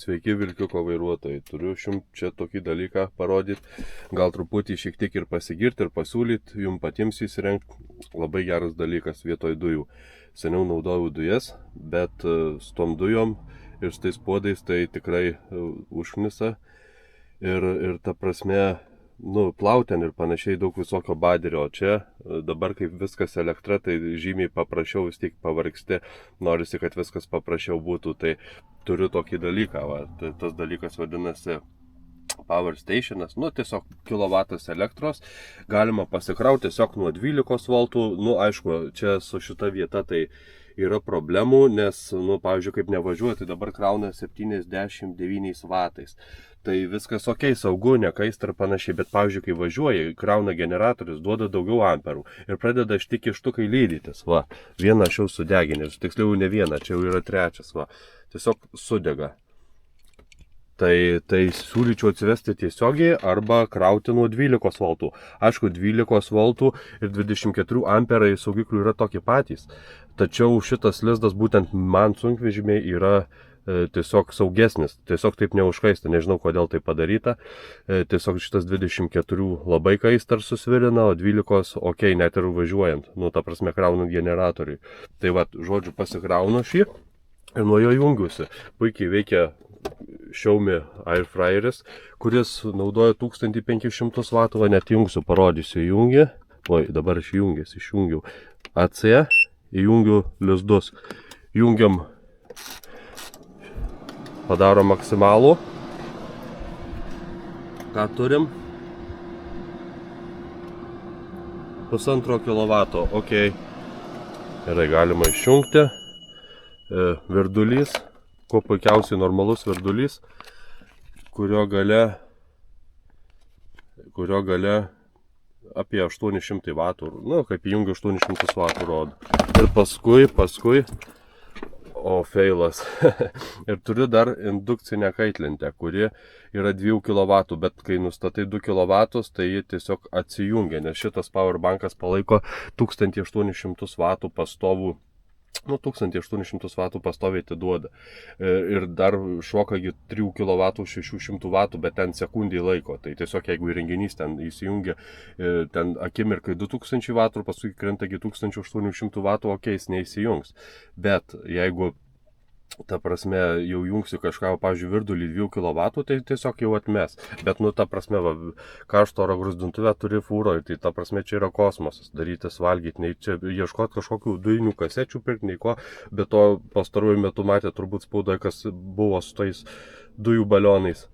Sveiki vilkiuko vairuotojai, turiu jums čia tokį dalyką parodyti, gal truputį šiek tiek ir pasigirti ir pasiūlyti jums patiems įsirengti. Labai geras dalykas vietoj dujų. Seniau naudojau dujas, bet su tom dujom ir su tais puodais tai tikrai užknisa ir ta prasme, plauti ten ir panašiai daug visokio baderio, o čia dabar kaip viskas elektra, tai žymiai paprasčiau, vis tiek pavargsti, norisi, kad viskas paprasčiau būtų, tai turiu tokį dalyką, tai tas dalykas vadinasi Power Stationas, tiesiog kilovatas elektros, galima pasikrauti tiesiog nuo 12 voltų, aišku, čia su šita vieta tai yra problemų, nes, pavyzdžiui, kaip nevažiuoti, dabar krauna 79 vatais. Tai viskas ok, saugu, nekaista ir panašiai, bet pavyzdžiui, kai važiuoji, krauna generatorius, duoda daugiau amperų ir pradeda šitie kištukai lydytis, vieną aš jau sudeginęs, tiksliau ne vieną, čia jau yra trečias, tiesiog sudega. Tai siūlyčiau atsivesti tiesiogiai arba krauti nuo 12 voltų. Aišku, 12 voltų ir 24 amperai saugiklių yra tokie patys. Tačiau šitas lizdas būtent man sunkvežimiai yra tiesiog saugesnis. Tiesiog taip neužkaista, nežinau kodėl tai padaryta. Tiesiog šitas 24 labai kaista ir susvirina, o 12 ok, net ir važiuojant. Ta prasme, kraunant generatoriui. Tai žodžiu, pasikraunu šį ir nuo jo jungiuosi. Puikiai veikia Xiaomi Air Fryeris, kuris naudoja 1500 vatų, net jungsiu, parodysiu, įjungia. Dabar aš išjungiau AC, įjungiu lizdus. Jungiam, padaro maksimalų. Ką turim? 1,5 kW, ok. Gerai, galima išjungti. Virdulys. Kuo puikiausiai normalus virdulys, kurio gale apie 800 vatų, kaip įjungiu 800 vatų rodo. Ir paskui, feilas. Ir turiu dar indukcinę kaitlentę, kuri yra 2 kW, bet kai nustatai 2 kW, tai ji tiesiog atsijungia, nes šitas powerbankas palaiko 1800 vatų pastovų. 1800 vatų pastoviai atiduoda. Ir dar šokagi 3 kW 600 vatų, bet ten sekundį laiko. Tai tiesiog jeigu įrenginys ten įsijungia, ten akimirkai 2000 vatų, paskui krentagi 1800 vatų, ok, jis neįsijungs. Bet jeigu, ta prasme, jau jungsiu kažką, pavyzdžiui, virdulį 2 kW, tai tiesiog jau atmes. Bet, ta prasme, karšto oro gruzdintuvę turi fūro, tai ta prasme, čia yra kosmosas, darytis valgyti, nei čia ieškoti kažkokių dujinių kasečių pirkti, nei ko, bet to pastaruoju metu matė turbūt spaudoje, kas buvo su tais dujų balionais.